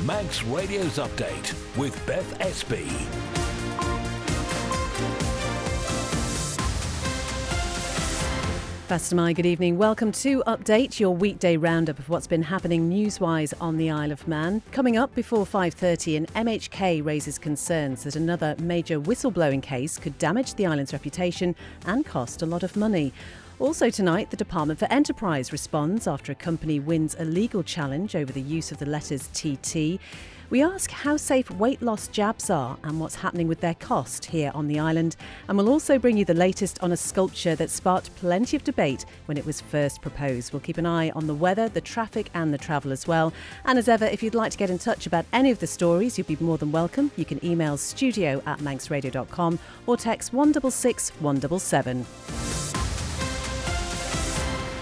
Manx Radio's Update with Beth Espy. Fastamai, good evening. Welcome to Update, your weekday roundup of what's been happening news-wise on the Isle of Man. Coming up before 5:30, an MHK raises concerns that another major whistleblowing case could damage the island's reputation and cost a lot of money. Also tonight, the Department for Enterprise responds after a company wins a legal challenge over the use of the letters TT. We ask how safe weight loss jabs are and what's happening with their cost here on the island. And we'll also bring you the latest on a sculpture that sparked plenty of debate when it was first proposed. We'll keep an eye on the weather, the traffic and the travel as well. And as ever, if you'd like to get in touch about any of the stories, you'd be more than welcome. You can email studio@manxradio.com or text 166 177.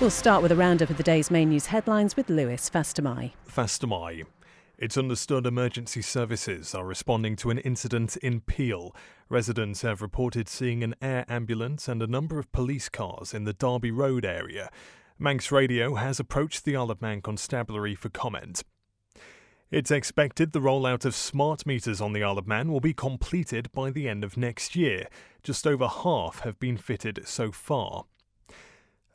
We'll start with a roundup of the day's main news headlines with Lewis Fastamai. Fastamai. It's understood emergency services are responding to an incident in Peel. Residents have reported seeing an air ambulance and a number of police cars in the Derby Road area. Manx Radio has approached the Isle of Man Constabulary for comment. It's expected the rollout of smart meters on the Isle of Man will be completed by the end of next year. Just over half have been fitted so far.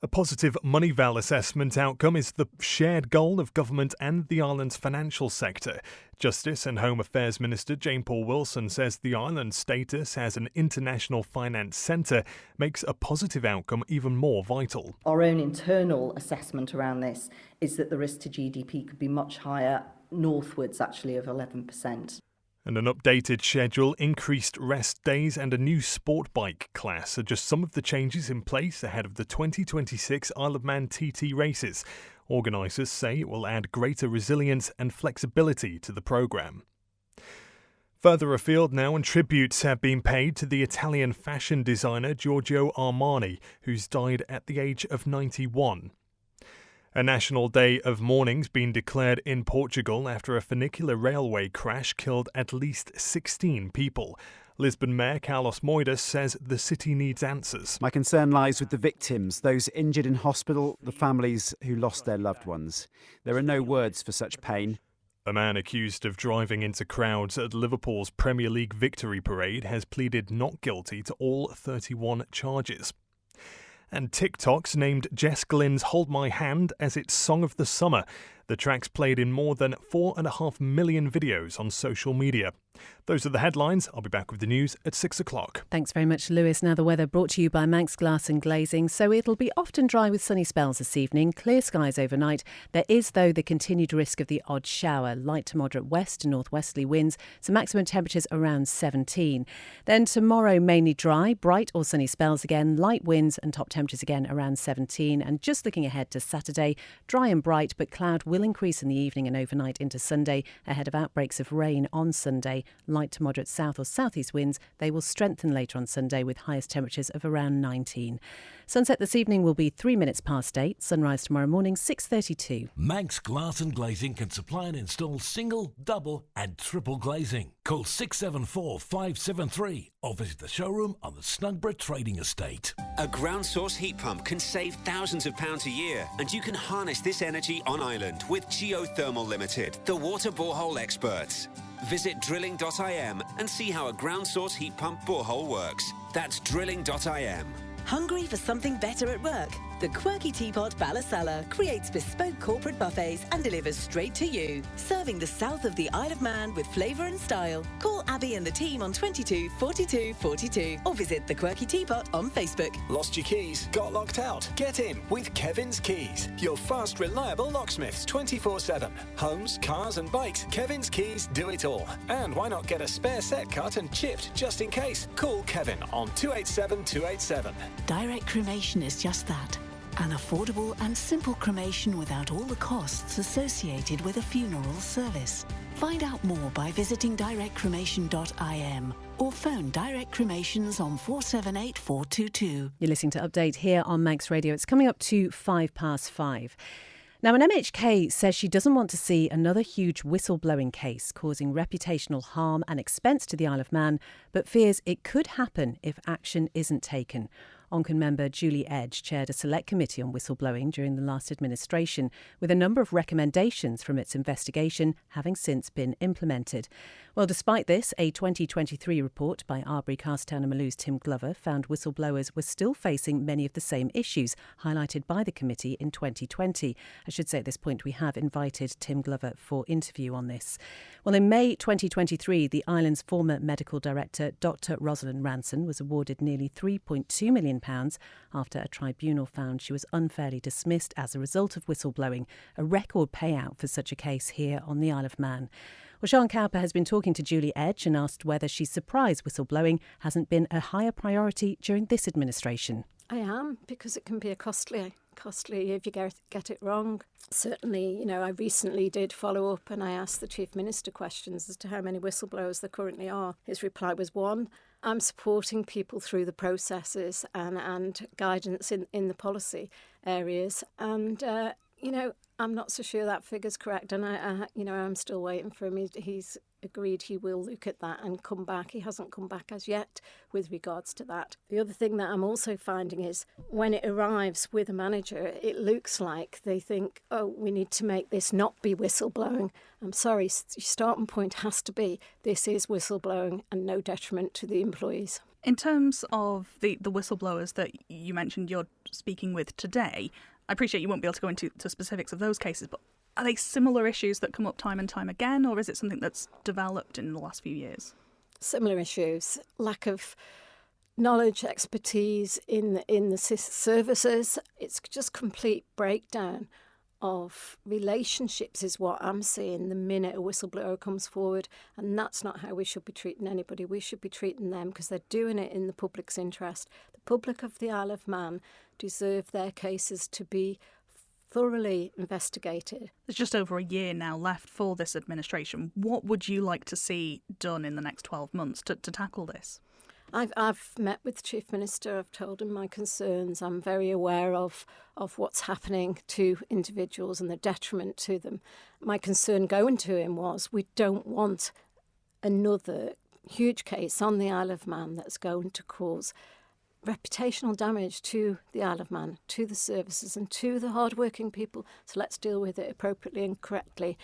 A positive Moneyval assessment outcome is the shared goal of government and the island's financial sector. Justice and Home Affairs Minister Jane Paul Wilson says the island's status as an international finance centre makes a positive outcome even more vital. Our own internal assessment around this is that the risk to GDP could be much higher, northwards actually of 11%. And an updated schedule, increased rest days and a new sport bike class are just some of the changes in place ahead of the 2026 Isle of Man TT races. Organisers say it will add greater resilience and flexibility to the programme. Further afield now, and tributes have been paid to the Italian fashion designer Giorgio Armani, who's died at the age of 91. A national day of mourning's been declared in Portugal after a funicular railway crash killed at least 16 people. Lisbon Mayor Carlos Moedas says the city needs answers. My concern lies with the victims, those injured in hospital, the families who lost their loved ones. There are no words for such pain. A man accused of driving into crowds at Liverpool's Premier League victory parade has pleaded not guilty to all 31 charges. And TikTok's named Jess Glynne's Hold My Hand as its Song of the Summer. The track's played in more than 4.5 million videos on social media. Those are the headlines. I'll be back with the news at 6 o'clock. Thanks very much, Lewis. Now the weather brought to you by Manx Glass and Glazing. So it'll be often dry with sunny spells this evening. Clear skies overnight. There is, though, the continued risk of the odd shower. Light to moderate west and northwesterly winds. So maximum temperatures around 17. Then tomorrow, mainly dry, bright or sunny spells again. Light winds and top temperatures again around 17. And just looking ahead to Saturday, dry and bright, but cloud will increase in the evening and overnight into Sunday ahead of outbreaks of rain on Sunday. Light to moderate south or southeast winds. They will strengthen later on Sunday with highest temperatures of around 19. Sunset this evening will be 3 minutes past 8. Sunrise tomorrow morning 6:32. Manx Glass and Glazing can supply and install single, double and triple glazing. Call 674 573 or visit the showroom on the Snugborough Trading Estate. A ground source heat pump can save thousands of pounds a year, and you can harness this energy on island with Geothermal Limited, the water borehole experts. Visit drilling.im and see how a ground source heat pump borehole works. That's drilling.im. Hungry for something better at work? The Quirky Teapot Ballasalla creates bespoke corporate buffets and delivers straight to you, serving the south of the Isle of Man with flavour and style. Call Abby and the team on 22 42 42 or visit The Quirky Teapot on Facebook. Lost your keys? Got locked out? Get in with Kevin's Keys, your fast, reliable locksmiths 24/7. Homes, cars and bikes, Kevin's Keys do it all. And why not get a spare set cut and chipped just in case? Call Kevin on 287 287. Direct cremation is just that. An affordable and simple cremation without all the costs associated with a funeral service. Find out more by visiting directcremation.im or phone Direct Cremations on 478 422. You're listening to Update here on Manx Radio. It's coming up to 5:05. Now, an MHK says she doesn't want to see another huge whistleblowing case causing reputational harm and expense to the Isle of Man, but fears it could happen if action isn't taken. Onken member Julie Edge chaired a select committee on whistleblowing during the last administration, with a number of recommendations from its investigation having since been implemented. Well, despite this, a 2023 report by Arbery Carstown and Malouse Tim Glover found whistleblowers were still facing many of the same issues highlighted by the committee in 2020. I should say at this point we have invited Tim Glover for interview on this. Well, in May 2023, the island's former medical director, Dr. Rosalind Ranson, was awarded nearly £3.2 million after a tribunal found she was unfairly dismissed as a result of whistleblowing, a record payout for such a case here on the Isle of Man. Well, Sian Cowper has been talking to Julie Edge and asked whether she's surprised whistleblowing hasn't been a higher priority during this administration. I am, because it can be costly if you get it wrong. Certainly, I recently did follow up and I asked the Chief Minister questions as to how many whistleblowers there currently are. His reply was 1. I'm supporting people through the processes and guidance in the policy areas. And, I'm not so sure that figure's correct. And, I'm still waiting for him. He's agreed he will look at that and come back. He hasn't come back as yet with regards to that. The other thing that I'm also finding is when it arrives with a manager, it looks like they think, oh, we need to make this not be whistleblowing. I'm sorry, your starting point has to be this is whistleblowing and no detriment to the employees. In terms of the whistleblowers that you mentioned you're speaking with today, I appreciate you won't be able to go into specifics of those cases, but are they similar issues that come up time and time again, or is it something that's developed in the last few years? Similar issues, lack of knowledge, expertise in the services. It's just complete breakdown of relationships is what I'm seeing the minute a whistleblower comes forward, and that's not how we should be treating anybody. We should be treating them because they're doing it in the public's interest. The public of the Isle of Man deserve their cases to be thoroughly investigated. There's just over a year now left for this administration. What would you like to see done in the next 12 months to tackle this? I've met with the Chief Minister. I've told him my concerns. I'm very aware of what's happening to individuals and the detriment to them. My concern going to him was we don't want another huge case on the Isle of Man that's going to cause reputational damage to the Isle of Man, to the services and to the hard-working people. So let's deal with it appropriately and correctly.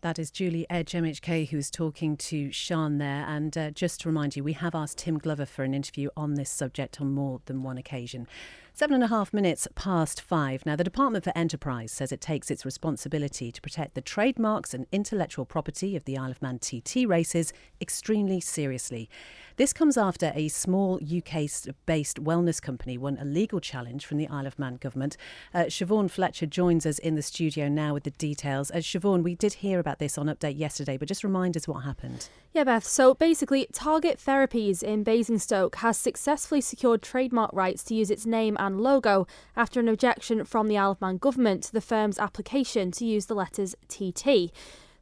That is Julie Edge, MHK, who's talking to Sian there. And just to remind you, we have asked Tim Glover for an interview on this subject on more than one occasion. 7.5 minutes past 5. Now, the Department for Enterprise says it takes its responsibility to protect the trademarks and intellectual property of the Isle of Man TT races extremely seriously. This comes after a small UK-based wellness company won a legal challenge from the Isle of Man government. Siobhan Fletcher joins us in the studio now with the details. Siobhan, we did hear about this on Update yesterday, but just remind us what happened. Yeah, Beth. So basically, Target Therapies in Basingstoke has successfully secured trademark rights to use its name and logo after an objection from the Isle of Man government to the firm's application to use the letters TT.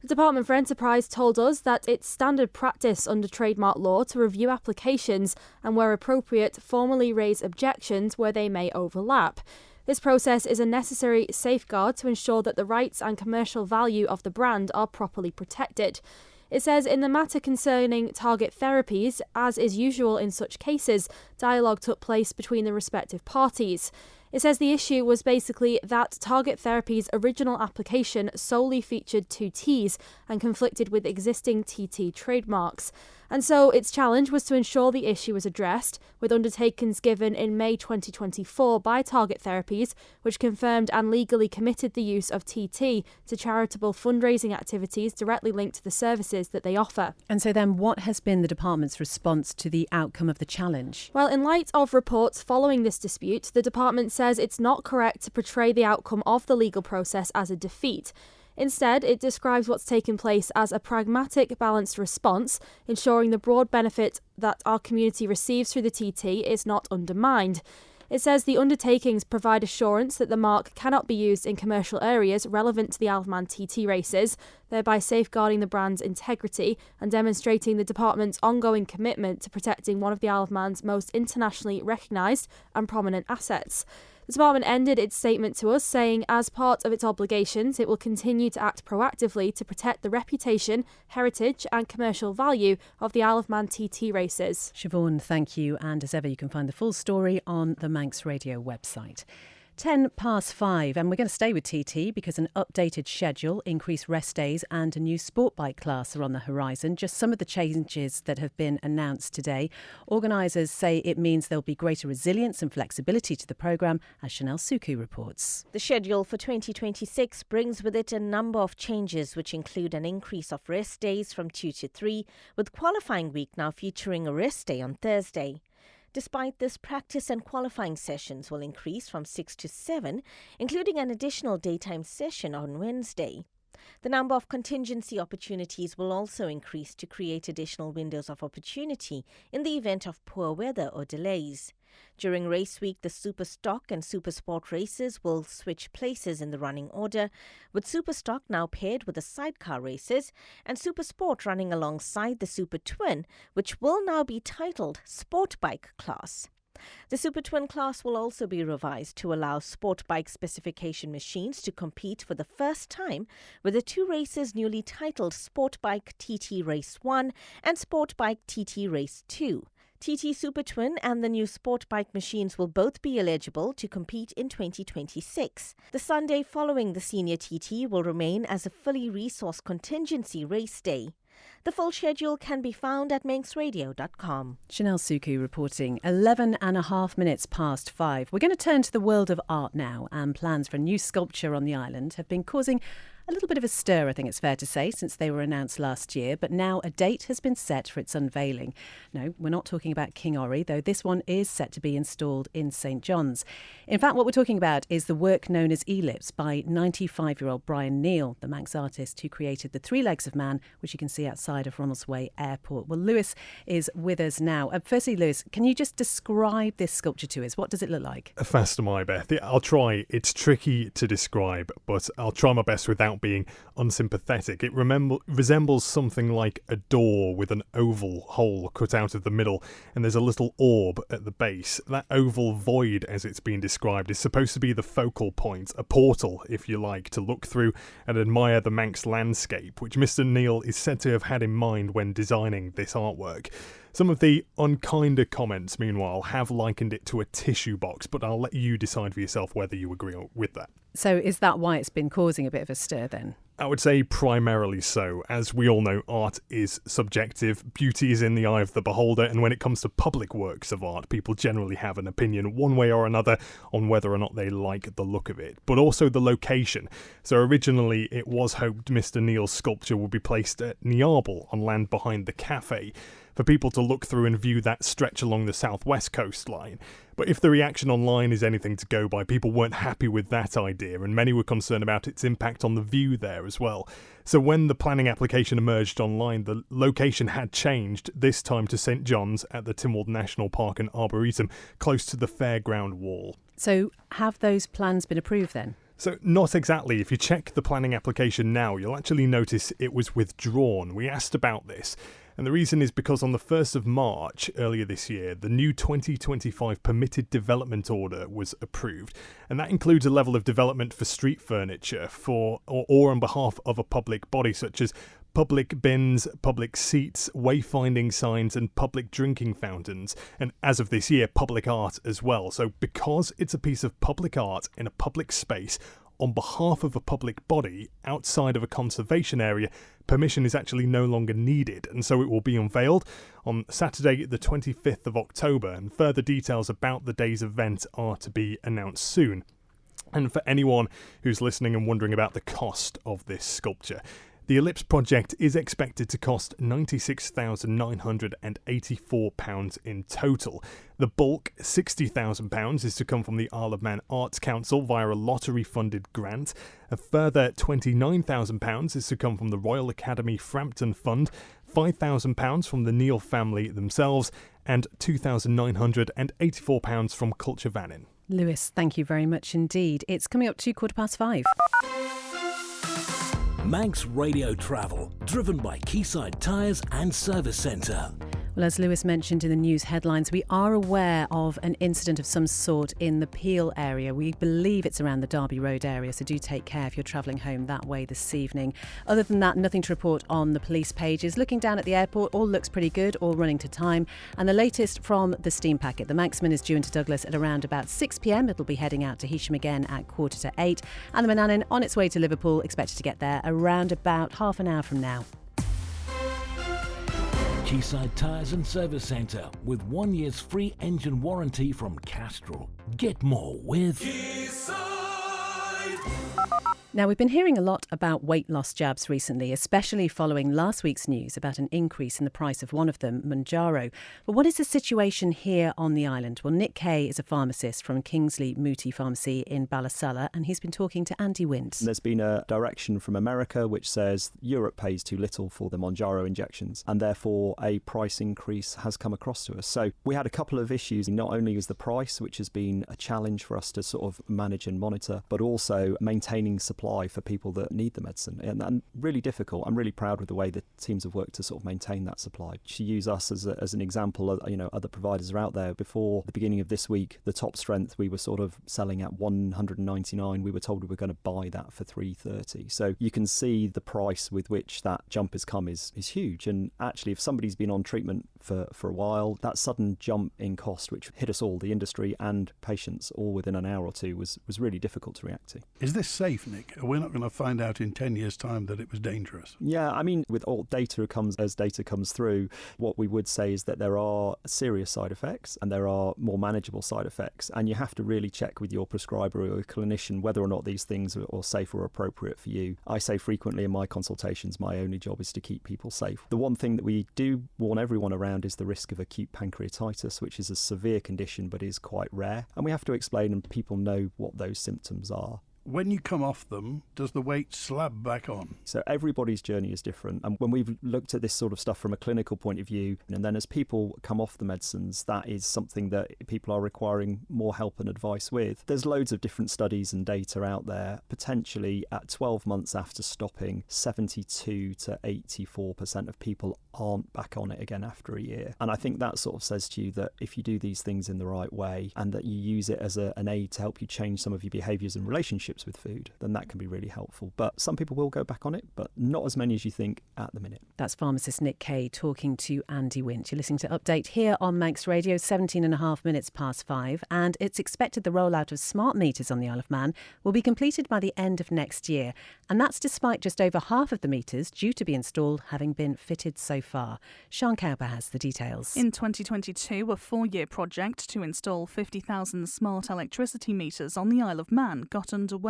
The Department for Enterprise told us that it's standard practice under trademark law to review applications and, where appropriate, formally raise objections where they may overlap. This process is a necessary safeguard to ensure that the rights and commercial value of the brand are properly protected. It says in the matter concerning Target Therapies, as is usual in such cases, dialogue took place between the respective parties. It says the issue was basically that Target Therapies' original application solely featured two Ts and conflicted with existing TT trademarks. And so its challenge was to ensure the issue was addressed, with undertakings given in May 2024 by Target Therapies, which confirmed and legally committed the use of TT to charitable fundraising activities directly linked to the services that they offer. And so then what has been the department's response to the outcome of the challenge? Well, in light of reports following this dispute, the department says it's not correct to portray the outcome of the legal process as a defeat. Instead, it describes what's taken place as a pragmatic, balanced response, ensuring the broad benefit that our community receives through the TT is not undermined. It says the undertakings provide assurance that the mark cannot be used in commercial areas relevant to the Isle of Man TT races, thereby safeguarding the brand's integrity and demonstrating the department's ongoing commitment to protecting one of the Isle of Man's most internationally recognised and prominent assets. The department ended its statement to us saying, as part of its obligations, it will continue to act proactively to protect the reputation, heritage and commercial value of the Isle of Man TT races. Siobhan, thank you. And as ever, you can find the full story on the Manx Radio website. 5:10, and we're going to stay with TT because an updated schedule, increased rest days and a new sport bike class are on the horizon. Just some of the changes that have been announced today. Organisers say it means there'll be greater resilience and flexibility to the programme, as Chanel Suku reports. The schedule for 2026 brings with it a number of changes, which include an increase of rest days from 2 to 3, with qualifying week now featuring a rest day on Thursday. Despite this, practice and qualifying sessions will increase from 6 to 7, including an additional daytime session on Wednesday. The number of contingency opportunities will also increase to create additional windows of opportunity in the event of poor weather or delays. During race week, the Super Stock and Super Sport races will switch places in the running order, with Super Stock now paired with the sidecar races and Super Sport running alongside the Super Twin, which will now be titled Sport Bike Class. The Super Twin class will also be revised to allow sport bike specification machines to compete for the first time, with the two races newly titled Sport Bike TT Race 1 and Sport Bike TT Race 2. TT Super Twin and the new sport bike machines will both be eligible to compete in 2026. The Sunday following the senior TT will remain as a fully resourced contingency race day. The full schedule can be found at manxradio.com. Chanel Suku reporting 5:11. We're going to turn to the world of art now, and plans for a new sculpture on the island have been causing a little bit of a stir, I think it's fair to say, since they were announced last year, but now a date has been set for its unveiling. No, we're not talking about King Orry, though this one is set to be installed in St John's. In fact, what we're talking about is the work known as Ellipse by 95-year-old Brian Neal, the Manx artist who created the Three Legs of Man, which you can see outside of Ronaldsway Airport. Well, Lewis is with us now. Firstly, Lewis, can you just describe this sculpture to us? What does it look like? Faster, my Beth. I'll try. It's tricky to describe, but I'll try my best without being unsympathetic. It resembles something like a door with an oval hole cut out of the middle, and there's a little orb at the base. That oval void, as it's been described, is supposed to be the focal point, a portal, if you like, to look through and admire the Manx landscape, which Mr. Neal is said to have had in mind when designing this artwork. Some of the unkinder comments, meanwhile, have likened it to a tissue box, but I'll let you decide for yourself whether you agree with that. So is that why it's been causing a bit of a stir then? I would say primarily so. As we all know, art is subjective, beauty is in the eye of the beholder, and when it comes to public works of art, people generally have an opinion one way or another on whether or not they like the look of it, but also the location. So originally it was hoped Mr. Neal's sculpture would be placed at Niarble, on land behind the cafe, for people to look through and view that stretch along the southwest coastline. But if the reaction online is anything to go by, people weren't happy with that idea, and many were concerned about its impact on the view there as well. So when the planning application emerged online, the location had changed, this time to St John's at the Tynwald National Park and Arboretum, close to the fairground wall. So have those plans been approved then? So not exactly. If you check the planning application now, you'll actually notice it was withdrawn. We asked about this. And the reason is because on the 1st of March, earlier this year, the new 2025 Permitted Development Order was approved. And that includes a level of development for street furniture or on behalf of a public body, such as public bins, public seats, wayfinding signs and public drinking fountains. And as of this year, public art as well. So because it's a piece of public art in a public space, on behalf of a public body outside of a conservation area, permission is actually no longer needed, and so it will be unveiled on Saturday the 25th of October, and further details about the day's event are to be announced soon. And for anyone who's listening and wondering about the cost of this sculpture, the Ellipse project is expected to cost £96,984 in total. The bulk, £60,000, is to come from the Isle of Man Arts Council via a lottery-funded grant. A further £29,000 is to come from the Royal Academy Frampton Fund, £5,000 from the Neal family themselves, and £2,984 from Culture Vannin. Lewis, thank you very much indeed. It's coming up to 5:15. Manx Radio Travel, driven by Quayside Tyres and Service Centre. Well, as Lewis mentioned in the news headlines, we are aware of an incident of some sort in the Peel area. We believe it's around the Derby Road area, so do take care if you're travelling home that way this evening. Other than that, nothing to report on the police pages. Looking down at the airport, all looks pretty good, all running to time. And the latest from the steam packet. The Manxman is due into Douglas at around about 6 p.m. It'll be heading out to Heysham again at 7:45. And the Manannan on its way to Liverpool, expected to get there around about half an hour from now. Quayside Tyres and Service Centre with 1 year's free engine warranty from Castrol. Get more with Now, we've been hearing a lot about weight loss jabs recently, especially following last week's news about an increase in the price of one of them, Mounjaro. But what is the situation here on the island? Well, Nick Kay is a pharmacist from Kingsley Mooti Pharmacy in Ballasalla, and he's been talking to Andy Wint. There's been a direction from America which says Europe pays too little for the Mounjaro injections, and therefore a price increase has come across to us. So we had a couple of issues. Not only is the price, which has been a challenge for us to sort of manage and monitor, but also maintaining supply for people that need the medicine, and really difficult. I'm really proud with the way the teams have worked to sort of maintain that supply. To use us as an example, other providers are out there. Before the beginning of this week, the top strength we were sort of selling at $199. We were told we were going to buy that for $330. So you can see the price with which that jump has come is huge. And actually, if somebody's been on treatment for a while, that sudden jump in cost, which hit us all, the industry and patients, all within an hour or two, was really difficult to react to. Is this safe, Nick? We're not going to find out in 10 years' time that it was dangerous. Yeah, I mean, with all data comes through, what we would say is that there are serious side effects and there are more manageable side effects, and you have to really check with your prescriber or your clinician whether or not these things are safe or appropriate for you. I say frequently in my consultations, my only job is to keep people safe. The one thing that we do warn everyone around is the risk of acute pancreatitis, which is a severe condition but is quite rare, and we have to explain and people know what those symptoms are. When you come off them, does the weight slab back on? So everybody's journey is different. And when we've looked at this sort of stuff from a clinical point of view, and then as people come off the medicines, that is something that people are requiring more help and advice with. There's loads of different studies and data out there. Potentially at 12 months after stopping, 72 to 84% of people aren't back on it again after a year. And I think that sort of says to you that if you do these things in the right way and that you use it as an aid to help you change some of your behaviours and relationships with food, then that can be really helpful. But some people will go back on it, but not as many as you think at the minute. That's pharmacist Nick Kay talking to Andy Wint. You're listening to Update here on Manx Radio, 5:17, and it's expected the rollout of smart meters on the Isle of Man will be completed by the end of next year. And that's despite just over half of the meters due to be installed having been fitted so far. Sean Cowper has the details. In 2022, a 4-year project to install 50,000 smart electricity meters on the Isle of Man got underway.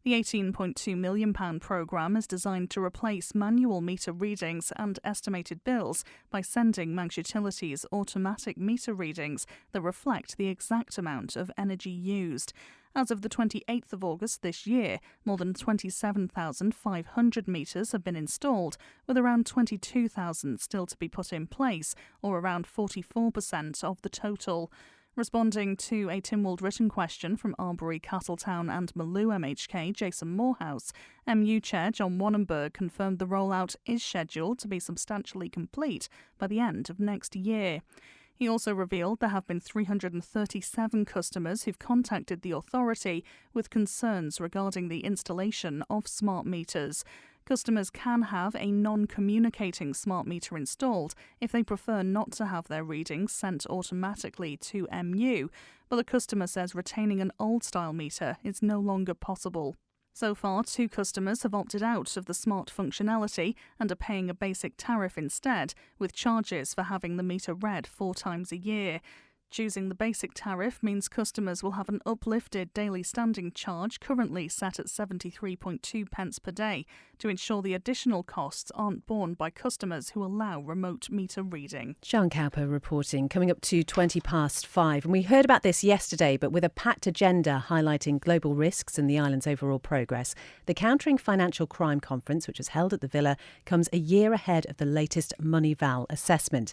The £18.2 million programme is designed to replace manual meter readings and estimated bills by sending Manx Utilities automatic meter readings that reflect the exact amount of energy used. As of the 28th of August this year, more than 27,500 metres have been installed, with around 22,000 still to be put in place, or around 44% of the total. Responding to a Tynwald written question from Arbury, Castletown and Maloo MHK, Jason Morehouse, MU Chair John Wannenberg confirmed the rollout is scheduled to be substantially complete by the end of next year. He also revealed there have been 337 customers who've contacted the authority with concerns regarding the installation of smart meters. Customers can have a non-communicating smart meter installed if they prefer not to have their readings sent automatically to MU, but the customer says retaining an old-style meter is no longer possible. So far, 2 customers have opted out of the smart functionality and are paying a basic tariff instead, with charges for having the meter read 4 times a year. Choosing the basic tariff means customers will have an uplifted daily standing charge currently set at 73.2 pence per day to ensure the additional costs aren't borne by customers who allow remote meter reading. Sean Cowper reporting, coming up to 5:20. And we heard about this yesterday, but with a packed agenda highlighting global risks and the island's overall progress, the Countering Financial Crime Conference, which was held at the Villa, comes a year ahead of the latest Money Val assessment.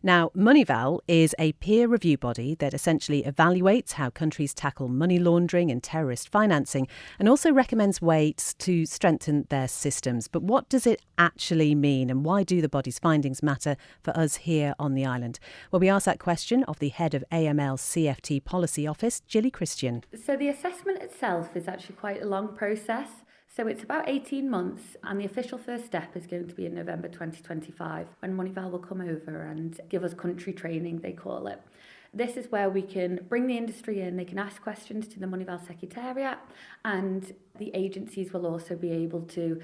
Now, Moneyval is a peer review body that essentially evaluates how countries tackle money laundering and terrorist financing and also recommends ways to strengthen their systems. But what does it actually mean, and why do the body's findings matter for us here on the island? Well, we asked that question of the head of AML's CFT Policy Office, Gilly Christian. So the assessment itself is actually quite a long process. So it's about 18 months, and the official first step is going to be in November 2025, when Moneyval will come over and give us country training, they call it. This is where we can bring the industry in, they can ask questions to the Moneyval Secretariat, and the agencies will also be able to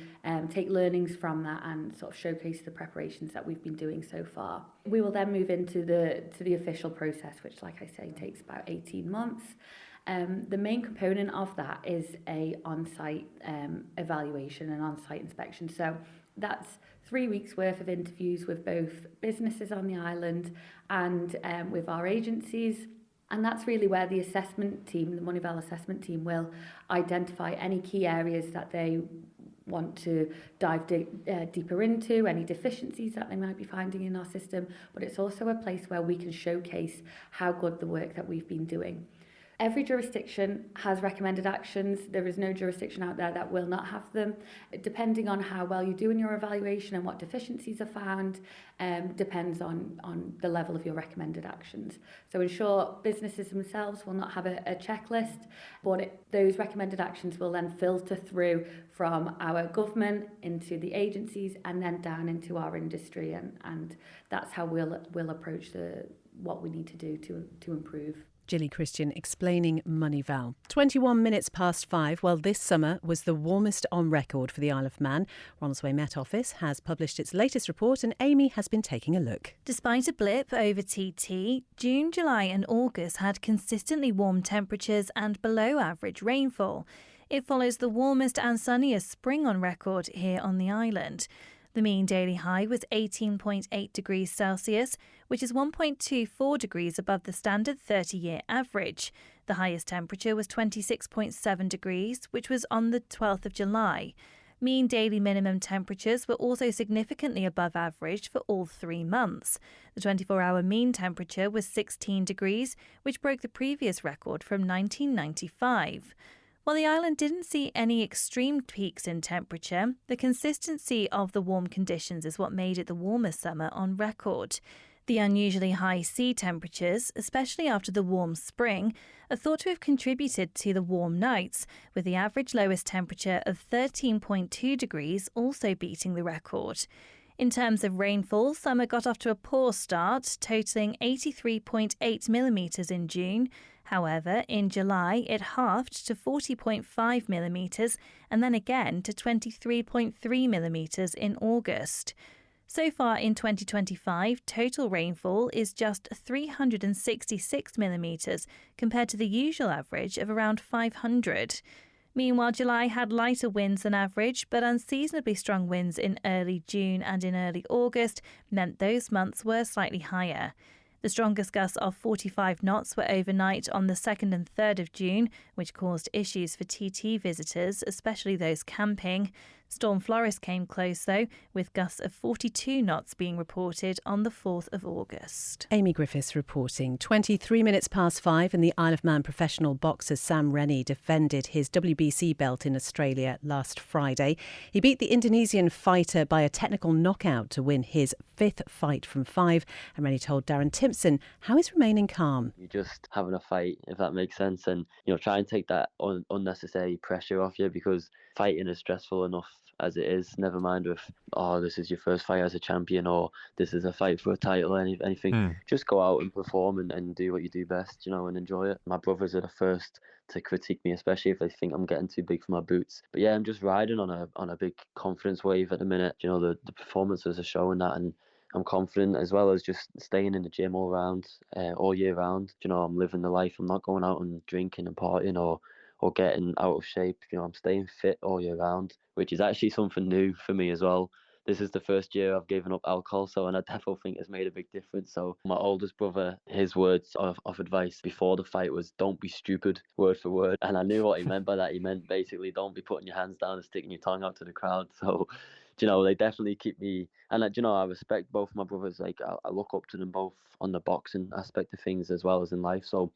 take learnings from that and sort of showcase the preparations that we've been doing so far. We will then move into the official process, which, like I say, takes about 18 months. The main component of that is a on-site evaluation and on-site inspection. So that's 3 weeks worth of interviews with both businesses on the island and with our agencies. And that's really where the assessment team, the Moneyval assessment team, will identify any key areas that they want to dive deeper into, any deficiencies that they might be finding in our system. But it's also a place where we can showcase how good the work that we've been doing. Every jurisdiction has recommended actions. There is no jurisdiction out there that will not have them. Depending on how well you do in your evaluation and what deficiencies are found, depends on the level of your recommended actions. So in short, businesses themselves will not have a checklist, but those recommended actions will then filter through from our government into the agencies and then down into our industry, and that's how we'll approach what we need to do to improve. Gilly Christian explaining Moneyval. 21 minutes past 5. Well, this summer was the warmest on record for the Isle of Man. Ronaldsway Met Office has published its latest report, and Amy has been taking a look. Despite a blip over TT, June, July and August had consistently warm temperatures and below average rainfall. It follows the warmest and sunniest spring on record here on the island. The mean daily high was 18.8 degrees Celsius, which is 1.24 degrees above the standard 30-year average. The highest temperature was 26.7 degrees, which was on the 12th of July. Mean daily minimum temperatures were also significantly above average for all 3 months. The 24-hour mean temperature was 16 degrees, which broke the previous record from 1995. While the island didn't see any extreme peaks in temperature, the consistency of the warm conditions is what made it the warmest summer on record. The unusually high sea temperatures, especially after the warm spring, are thought to have contributed to the warm nights, with the average lowest temperature of 13.2 degrees also beating the record. In terms of rainfall, summer got off to a poor start, totalling 83.8 millimetres in June. However, in July, it halved to 40.5 millimetres and then again to 23.3 millimetres in August. So far in 2025, total rainfall is just 366 millimetres compared to the usual average of around 500. Meanwhile, July had lighter winds than average, but unseasonably strong winds in early June and in early August meant those months were slightly higher. The strongest gusts of 45 knots were overnight on the 2nd and 3rd of June, which caused issues for TT visitors, especially those camping. Storm Floris came close, though, with gusts of 42 knots being reported on the 4th of August. Amy Griffiths reporting. 23 minutes past 5, and the Isle of Man professional boxer Sam Rennie defended his WBC belt in Australia last Friday. He beat the Indonesian fighter by a technical knockout to win his 5th fight from 5, and Rennie told Darren Timpson how he's remaining calm. You're just having a fight, if that makes sense, and try and take that unnecessary pressure off you, because fighting is stressful enough as it is, never mind with, this is your first fight as a champion, or this is a fight for a title or anything. Just go out and perform and do what you do best, and enjoy it. My brothers are the first to critique me, especially if they think I'm getting too big for my boots. But yeah, I'm just riding on a big confidence wave at the minute. The performances are showing that, and I'm confident, as well as just staying in the gym all year round. I'm living the life. I'm not going out and drinking and partying or getting out of shape. I'm staying fit all year round, which is actually something new for me as well. This is the first year I've given up alcohol, and I definitely think it's made a big difference. So my oldest brother, his words of advice before the fight was, "Don't be stupid," word for word. And I knew what he meant by that. He meant basically, don't be putting your hands down and sticking your tongue out to the crowd. So they definitely keep me. And I respect both my brothers. Like I look up to them both on the boxing aspect of things as well as in life. So,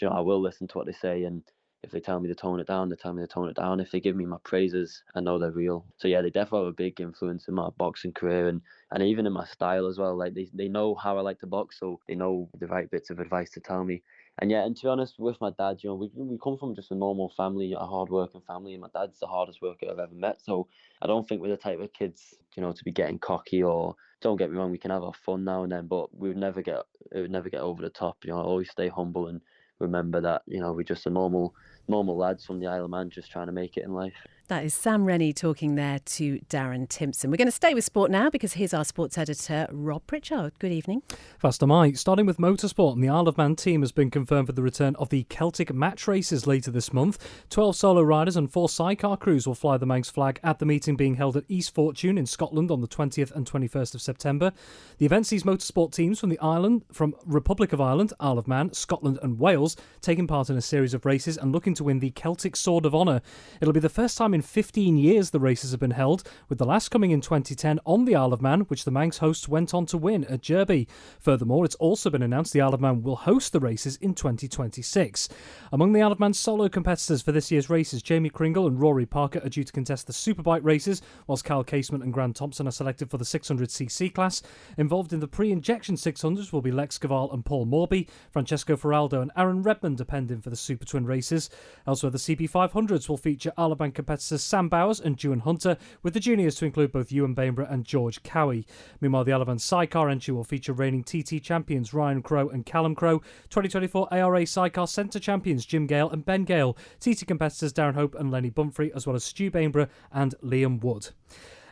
I will listen to what they say, and if they tell me to tone it down, they tell me to tone it down. If they give me my praises, I know they're real. So yeah, they definitely have a big influence in my boxing career and even in my style as well. Like they know how I like to box, so they know the right bits of advice to tell me. And yeah, and to be honest, with my dad, we come from just a normal family, a hard-working family, and my dad's the hardest worker I've ever met. So I don't think we're the type of kids, to be getting cocky or. Don't get me wrong, we can have our fun now and then, but it would never get over the top. I always stay humble and remember that we're just a normal lads from the Isle of Man just trying to make it in life. That is Sam Rennie talking there to Darren Timpson. We're going to stay with sport now because here's our sports editor, Rob Pritchard. Good evening. Fast am I. Starting with motorsport, and the Isle of Man team has been confirmed for the return of the Celtic match races later this month. 12 solo riders and 4 sidecar crews will fly the Manx flag at the meeting being held at East Fortune in Scotland on the 20th and 21st of September. The event sees motorsport teams from the island, from Republic of Ireland, Isle of Man, Scotland and Wales taking part in a series of races and looking to win the Celtic Sword of Honour. It'll be the first time in 15 years the races have been held, with the last coming in 2010 on the Isle of Man, which the Manx hosts went on to win at Derby. Furthermore, it's also been announced the Isle of Man will host the races in 2026. Among the Isle of Man solo competitors for this year's races, Jamie Kringle and Rory Parker are due to contest the Superbike races, whilst Kyle Casement and Grant Thompson are selected for the 600cc class. Involved in the pre-injection 600s will be Lex Caval and Paul Morby. Francesco Ferraldo and Aaron Redmond are pending for the Super Twin races. Elsewhere, the CP500s will feature Isle of Man competitors Sam Bowers and Ewan Hunter, with the juniors to include both Ewan Bainborough and George Cowie. Meanwhile, the Isle of Man sidecar entry will feature reigning TT champions Ryan Crowe and Callum Crowe, 2024 ARA sidecar centre champions Jim Gale and Ben Gale, TT competitors Darren Hope and Lenny Bumfrey, as well as Stu Bainborough and Liam Wood.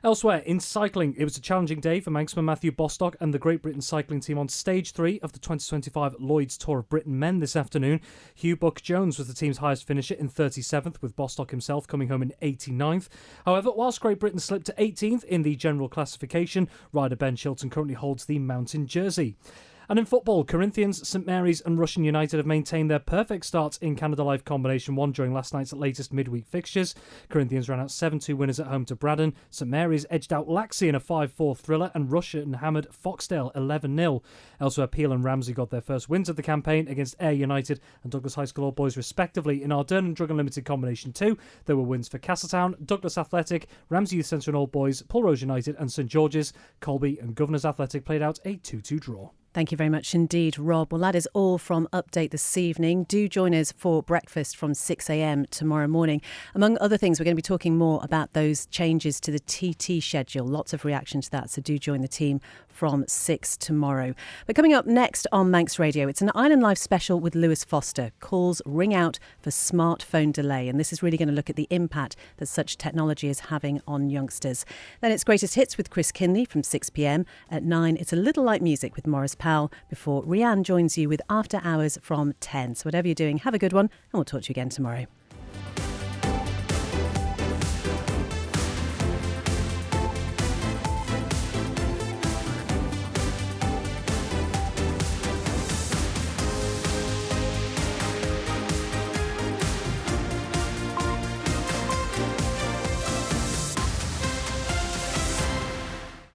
Elsewhere, in cycling, it was a challenging day for Manxman Matthew Bostock and the Great Britain cycling team on Stage 3 of the 2025 Lloyd's Tour of Britain men this afternoon. Hugh Buck-Jones was the team's highest finisher in 37th, with Bostock himself coming home in 89th. However, whilst Great Britain slipped to 18th in the general classification, rider Ben Shilton currently holds the mountain jersey. And in football, Corinthians, St Mary's and Russian United have maintained their perfect starts in Canada Life Combination 1 during last night's latest midweek fixtures. Corinthians ran out 7-2 winners at home to Braddon. St Mary's edged out Laxey in a 5-4 thriller, and Russian hammered Foxdale 11-0. Elsewhere, Peel and Ramsey got their first wins of the campaign against Ayr United and Douglas High School Old Boys respectively. In Ardern and Drug Unlimited Combination 2, there were wins for Castletown, Douglas Athletic, Ramsey Youth Centre and Old Boys, Pulrose United and St George's. Colby and Governors Athletic played out a 2-2 draw. Thank you very much indeed, Rob. Well, that is all from Update this evening. Do join us for breakfast from 6 a.m. tomorrow morning. Among other things, we're going to be talking more about those changes to the TT schedule. Lots of reaction to that, so do join the team from 6 tomorrow. But coming up next on Manx Radio, it's an Island Life special with Lewis Foster. Calls ring out for smartphone delay, and this is really going to look at the impact that such technology is having on youngsters. Then it's Greatest Hits with Chris Kinley from 6 p.m. At 9, it's A Little Like Music with Morris Powell, before Rianne joins you with After Hours from 10. So whatever you're doing, have a good one, and we'll talk to you again tomorrow.